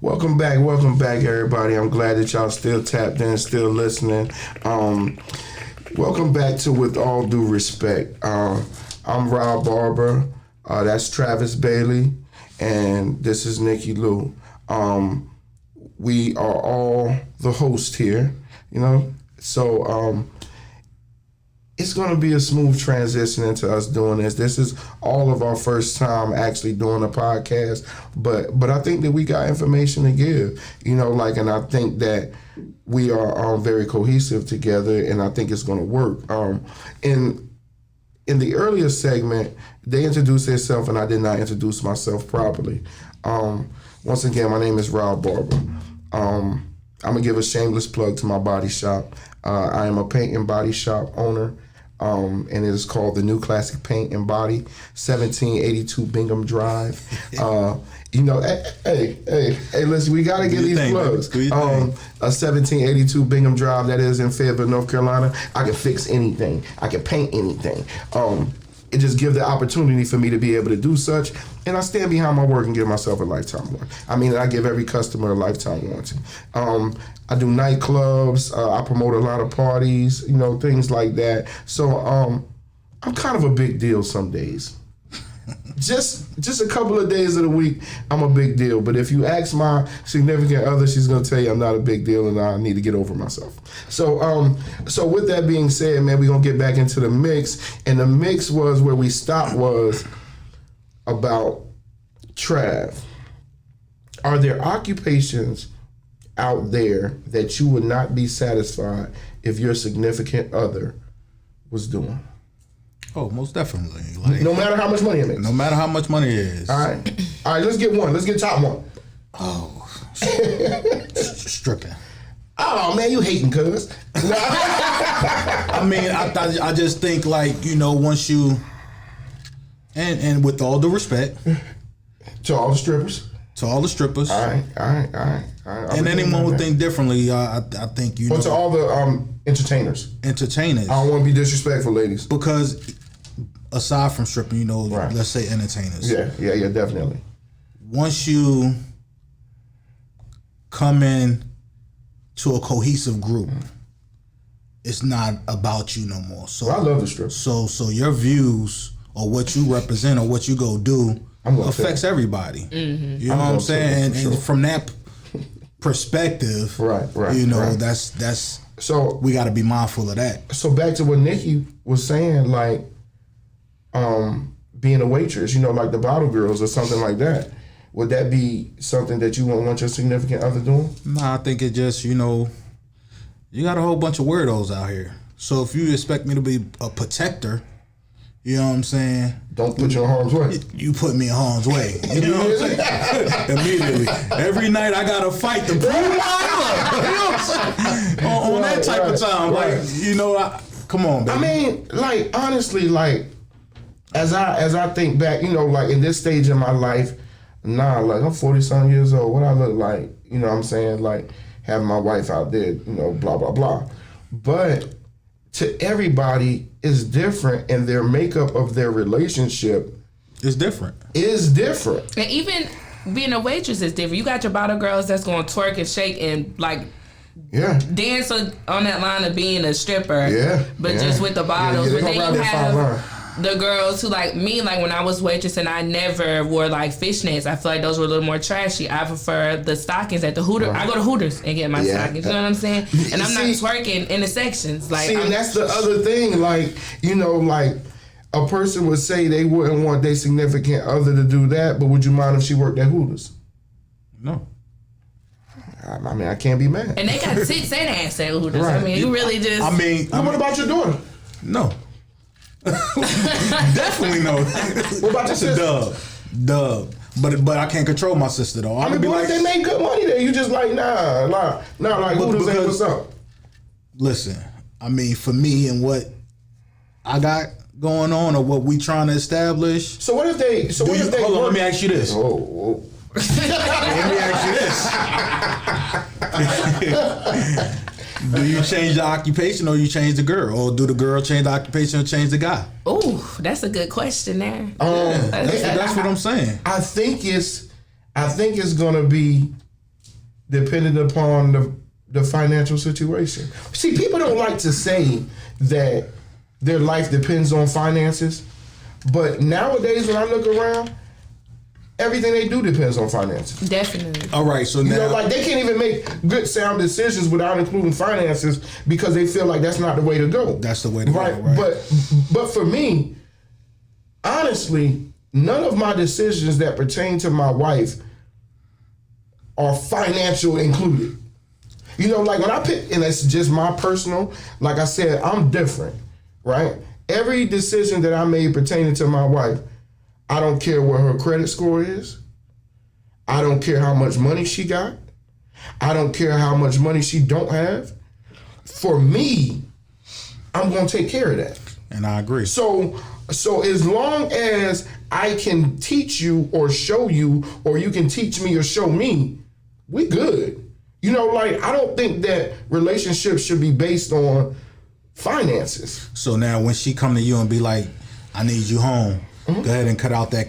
Welcome back, everybody. I'm glad that y'all still tapped in, still listening. Welcome back to With All Due Respect. I'm Robb Barber. That's Travis Bailey, and this is Nicki Lou. We are all the host here, so it's going to be a smooth transition into us doing this. This is all of our first time actually doing a podcast, but I think that we got information to give, and I think that we are very cohesive together, and I think it's going to work. In the earlier segment, they introduced themselves, and I did not introduce myself properly. Once again, my name is Robb Barber. I'm going to give a shameless plug to my body shop. I am a paint and body shop owner, and it is called the New Classic Paint and Body, 1782 Bingham Drive. Hey, listen, we got to get these plugs. A 1782 Bingham Drive, that is in Fayetteville, North Carolina. I can fix anything. I can paint anything. It just gives the opportunity for me to be able to do such, and I stand behind my work and give myself a lifetime warranty. I give every customer a lifetime warranty. I do nightclubs. I promote a lot of parties, things like that. So I'm kind of a big deal some days. Just a couple of days of the week, I'm a big deal. But if you ask my significant other, she's gonna tell you I'm not a big deal and I need to get over myself. So with that being said, man, we're gonna get back into the mix. And the mix was where we stopped was about Trav. Are there occupations out there that you would not be satisfied if your significant other was doing? Oh, most definitely. No matter how much money it makes. No matter how much money it is. All right, let's get one. Let's get top one. Oh, stripping. Oh, man, you hating, cuz. I just think once you, and with all due respect. To all the strippers. To all the strippers. All right. And anyone would think differently. I think But to all the entertainers. Entertainers. I don't want to be disrespectful, ladies. Because aside from stripping, right. Let's say entertainers. Yeah, definitely. Once you come in to a cohesive group, it's not about you no more. So I love the strippers. So your views or what you represent or what you go do affects everybody. Mm-hmm. You know what I'm saying? And from that perspective, right. That's so we got to be mindful of that. So back to what Nicki was saying, being a waitress, like the bottle girls or something like that. Would that be something that you wouldn't want your significant other doing? Nah, I think it just, you got a whole bunch of weirdos out here. So if you expect me to be a protector, you know what I'm saying? Don't put you in harm's way. You put me in harm's way. You know what I'm saying? Immediately. Every night I got to fight to prove my love. You know what I'm saying? On that type of time. Right. Come on, baby. Honestly, as I think back, in this stage of my life, I'm 40-something years old. What I look like, you know what I'm saying? Having my wife out there, blah, blah, blah. But to everybody, it's different, and their makeup of their relationship is different. And even being a waitress is different. You got your bottle girls that's going to twerk and shake and dance on that line of being a stripper. Yeah. But just with the bottles. Yeah, but then you have the girls who me, when I was waitressing, I never wore fishnets. I feel like those were a little more trashy. I prefer the stockings at the Hooters. Right. I go to Hooters and get my stockings. You know what I'm saying? And I'm not twerking in the sections. And that's the other thing. A person would say they wouldn't want their significant other to do that, but would you mind if she worked at Hooters? No. I can't be mad. And they got tits and ass at Hooters. Right. You really just... What about your daughter? No. Definitely no. What about your sister? Dub. But I can't control my sister though. What if they make good money there? You just nah, Hooters ain't what's up. Listen, for me and what I got going on or what we trying to establish. So what if they? Hold on, let me ask you this. Whoa. Let me ask you this. Do you change the occupation or you change the girl? Or do the girl change the occupation or change the guy? Ooh, that's a good question there. That's what I'm saying. I think it's gonna be depending upon the financial situation. See, people don't like to say that their life depends on finances, but nowadays when I look around, everything they do depends on finances. Definitely. All right, so now, like they can't even make good sound decisions without including finances because they feel like that's not the way to go. That's the way to go, right? But for me, honestly, none of my decisions that pertain to my wife are financial included. Like when I pick, and it's just my personal, like I said, I'm different, right? Every decision that I made pertaining to my wife, I don't care what her credit score is. I don't care how much money she got. I don't care how much money she don't have. For me, I'm going to take care of that. And I agree. So as long as I can teach you or show you, or you can teach me or show me, we good. I don't think that relationships should be based on finances. So now when she come to you and be like, I need you home, go ahead and cut out that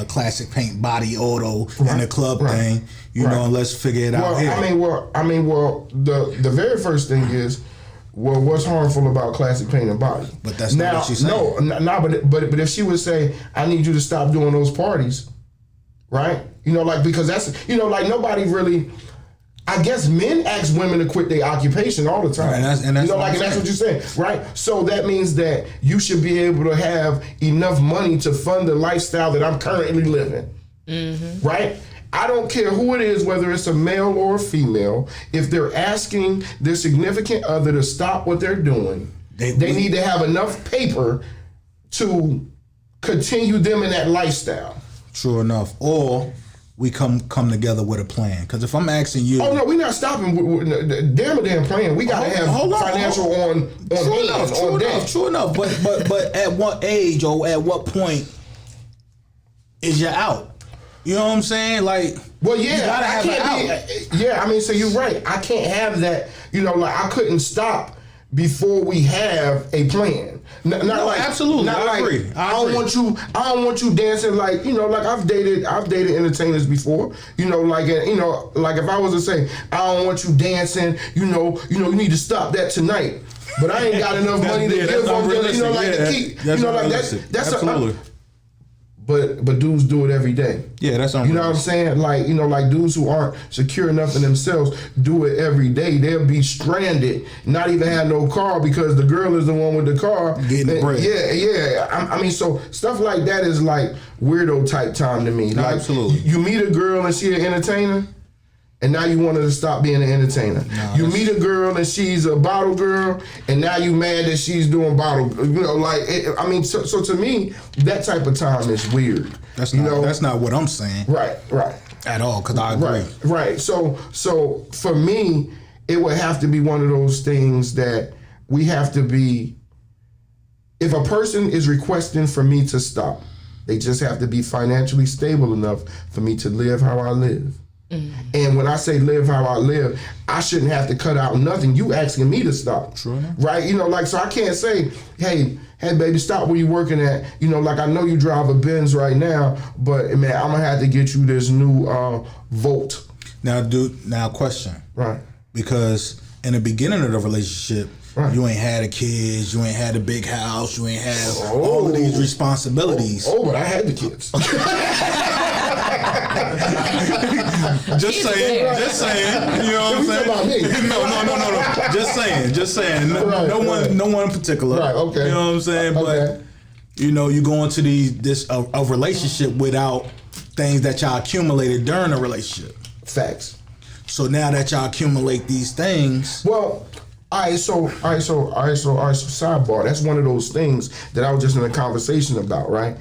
classic paint body auto and the club thing, and let's figure it out here. The very first thing is, what's harmful about classic paint and body? But that's not what she's saying. But if she would say, I need you to stop doing those parties, right? Because that's, nobody really, I guess men ask women to quit their occupation all the time. And that's what you're saying, right? So that means that you should be able to have enough money to fund the lifestyle that I'm currently living, right? I don't care who it is, whether it's a male or a female, if they're asking their significant other to stop what they're doing, they need to have enough paper to continue them in that lifestyle. True enough. Or we come together with a plan. Because if I'm asking you... Oh, no, we're not stopping. Damn plan. We got to have financial on True enough. But at what age or at what point is you out? You know what I'm saying? Well, yeah, you gotta have it out. So you're right. I can't have that. I couldn't stop before we have a plan. Absolutely. I agree. I don't want you dancing like I've dated entertainers before. If I was to say, I don't want you dancing. You need to stop that tonight. But I ain't got enough money to give them. To keep. That's absolutely. But dudes do it every day. Yeah, that's what I'm saying. Like dudes who aren't secure enough in themselves do it every day. They'll be stranded, not even have no car because the girl is the one with the car getting the bread. Yeah. So stuff like that is like weirdo type time to me. Absolutely. You meet a girl and she an entertainer, and now you want her to stop being an entertainer. You meet a girl and she's a bottle girl, and now you mad that she's doing bottle. So to me, that type of time is weird. That's not what I'm saying. Right. At all, because I agree. Right. So for me, it would have to be one of those things that we have to be. If a person is requesting for me to stop, they just have to be financially stable enough for me to live how I live. And when I say live how I live, I shouldn't have to cut out nothing. You asking me to stop. True enough. Right? So I can't say, hey baby, stop where you working at. I know you drive a Benz right now, but man, I'm gonna have to get you this new Volt. Now question. Right. Because in the beginning of the relationship, you ain't had a kids, you ain't had a big house, you ain't had all of these responsibilities. But I had the kids. Just saying. You know what I'm saying? About me. No. Just saying. No one in particular. Right. Okay. You know what I'm saying? Okay. But you go into a relationship without things that y'all accumulated during a relationship. Facts. So now that y'all accumulate these things, well. All right, so sidebar. That's one of those things that I was just in a conversation about, right?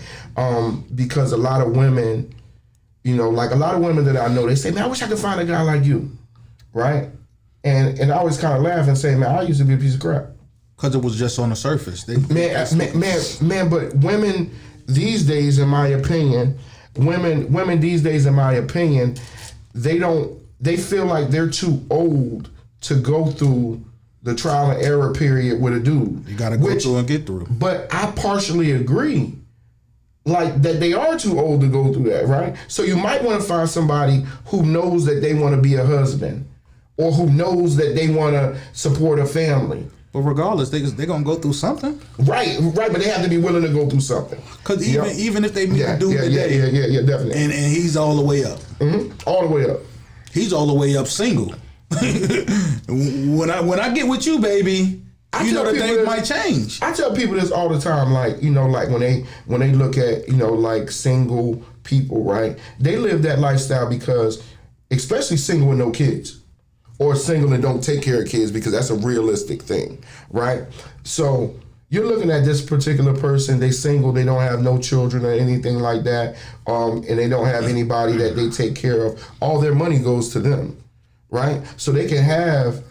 Because a lot of women, a lot of women that I know, they say, man, I wish I could find a guy like you, right? And I always kind of laugh and say, man, I used to be a piece of crap. Because it was just on the surface. Man, but women these days, in my opinion, they feel like they're too old to go through the trial and error period with a dude. You got to go through and get through. But I partially agree. like that they are too old to go through that, right? So you might want to find somebody who knows that they want to be a husband, or who knows that they want to support a family. But regardless, they're gonna go through something. Right, but they have to be willing to go through something. Because even if they meet a dude today, yeah, definitely, and he's all the way up, all the way up. He's all the way up single. When I get with you, baby. Things might change. I tell people this all the time, like when they look at like single people, right? They live that lifestyle because, especially single with no kids, or single and don't take care of kids, because that's a realistic thing, right? So you're looking at this particular person. They single, they don't have no children or anything like that, and they don't have anybody that they take care of. All their money goes to them, right? So they can have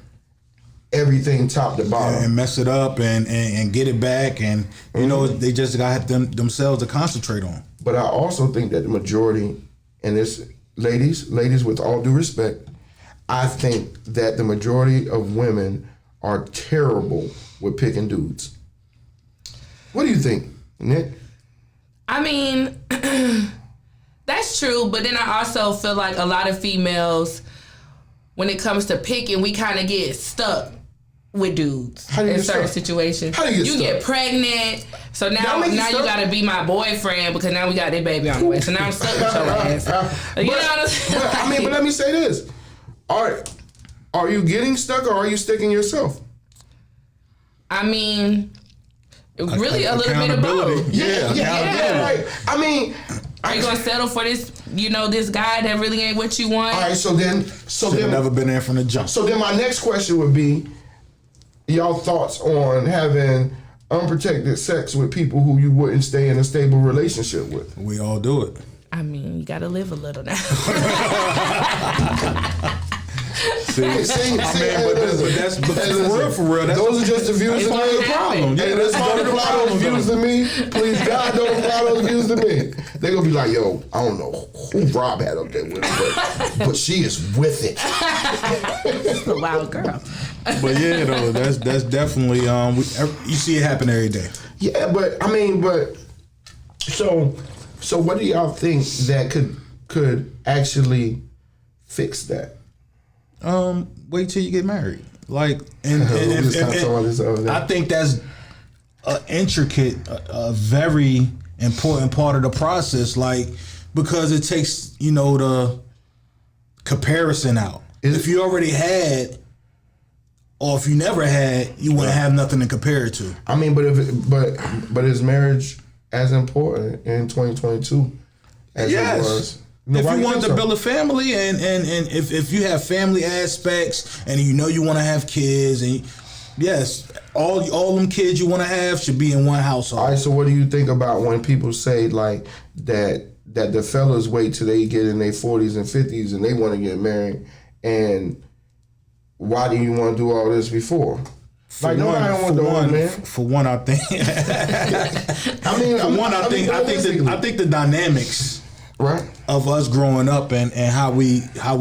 everything top to bottom and mess it up and get it back, and they just got themselves to concentrate on. But I also think that the majority, and this ladies with all due respect, I think that the majority of women are terrible with picking dudes. What do you think, Nick? I mean, that's true, but then I also feel like a lot of females, when it comes to picking, we kind of get stuck with dudes in certain situations. How do you get pregnant, so now you gotta be my boyfriend because now we got that baby on the way. So now I'm stuck with your ass. You know what I'm saying? But let me say this: are you getting stuck, or are you sticking yourself? I mean, really a little bit of both. Yeah. Right. I mean, are you gonna settle for this? This guy that really ain't what you want. All right. So then, never been there from the jump. So then, my next question would be, y'all thoughts on having unprotected sex with people who you wouldn't stay in a stable relationship with? We all do it. I mean, you gotta live a little now. But that's for real. Those are just the views. It's the problem. Yeah, let's don't apply those views to me. Please, God, don't apply those views to me. They're gonna be like, yo, I don't know who Rob had up there with her, but she is with it. A wild girl. But yeah, though, that's definitely you see it happen every day. Yeah, but so what do y'all think that could actually fix that? Wait till you get married. I think that's an intricate, a very important part of the process. Because it takes the comparison out. If you already had, or if you never had, you wouldn't have nothing to compare it to. I mean, but is marriage as important in 2022 as it was? If you want to build a family, and if you have family aspects, and you want to have kids, and yes, all them kids you want to have should be in one household. All right. So what do you think about when people say like that the fellas wait till they get in their 40s and 50s and they want to get married, and why do you want to do all this before? For one, I think. I think the dynamics. Right. Of us growing up and how we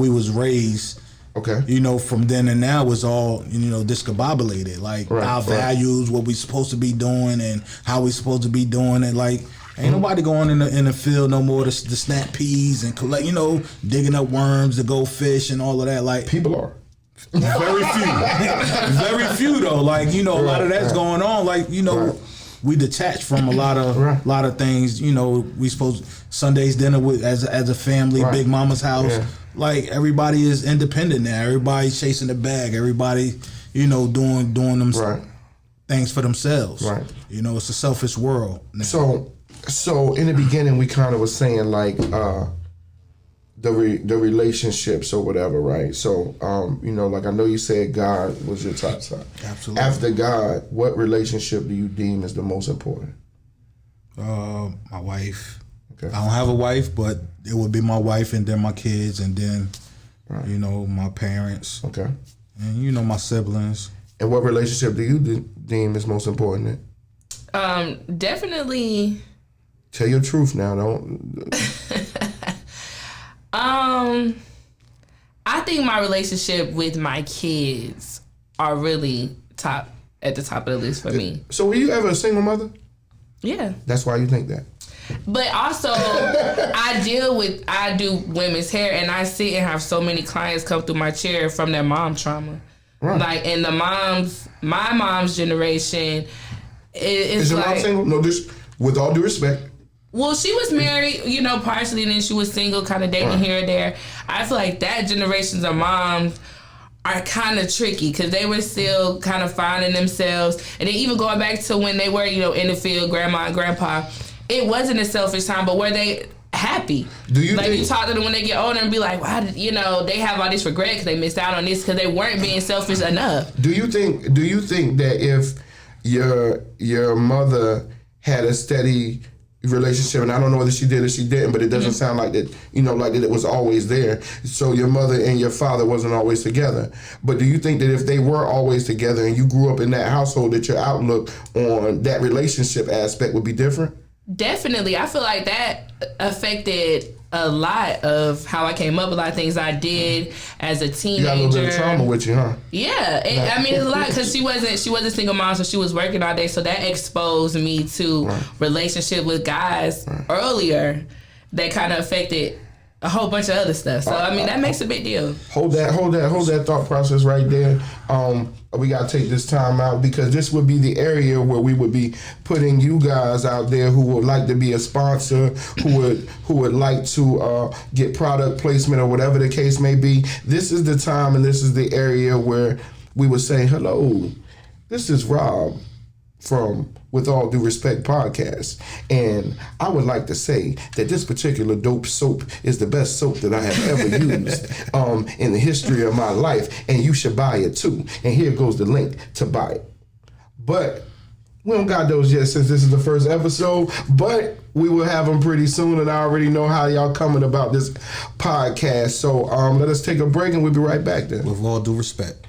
was raised. Okay. From then and now was all, discombobulated. Our values, what we supposed to be doing and how we supposed to be doing it. Ain't nobody going in the field no more to snap peas and collect, digging up worms to go fish and all of that. People are. Very few. Very few though. A lot of that's going on. We detached from a lot of things. We supposed Sundays dinner with as a family, Big Mama's house. Yeah. Everybody is independent now. Everybody's chasing the bag. Everybody, doing them things for themselves. Right. It's a selfish world now. So in the beginning, we kind of was saying the relationships or whatever, right? So I know you said God was your top side. Absolutely. After God, what relationship do you deem is the most important? My wife. Okay. I don't have a wife, but it would be my wife, and then my kids, and then my parents. Okay. And my siblings. And what relationship do you deem is most important? Definitely. Tell your truth now. Don't. I think my relationship with my kids are really at the top of the list for me. So were you ever a single mother? Yeah. That's why you think that? But also, I do women's hair, and I sit and have so many clients come through my chair from their mom trauma. Right. Like, and my mom's generation, is your mom single? No, just with all due respect. Well, she was married, partially, and then she was single, kind of dating here and there. I feel like that generations of moms are kind of tricky because they were still kind of finding themselves. And then even going back to when they were, in the field, grandma and grandpa, it wasn't a selfish time, but were they happy? Do you think, you talk to them when they get older and be like, why did, they have all this regret because they missed out on this because they weren't being selfish enough. Do you think that if your mother had a steady relationship, and I don't know whether she did or she didn't, but it doesn't sound like that, like that it was always there. So your mother and your father wasn't always together. But do you think that if they were always together and you grew up in that household, that your outlook on that relationship aspect would be different? Definitely. I feel like that affected a lot of how I came up, a lot of things I did as a teenager. You got a little bit of trauma with you, huh? Yeah. It's a lot because she wasn't a single mom, so she was working all day. So that exposed me to relationship with guys earlier that kind of affected a whole bunch of other stuff. So, that makes a big deal. Hold that thought process right there. We got to take this time out because this would be the area where we would be putting you guys out there who would like to be a sponsor, who would like to get product placement or whatever the case may be. This is the time and this is the area where we would say, hello, this is Rob from With All Due Respect podcast, and I would like to say that this particular dope soap is the best soap that I have ever used in the history of my life, and you should buy it too. And here goes the link to buy it. But we don't got those yet since this is the first episode, but we will have them pretty soon, and I already know how y'all coming about this podcast. So let us take a break, and we'll be right back then. With all due respect.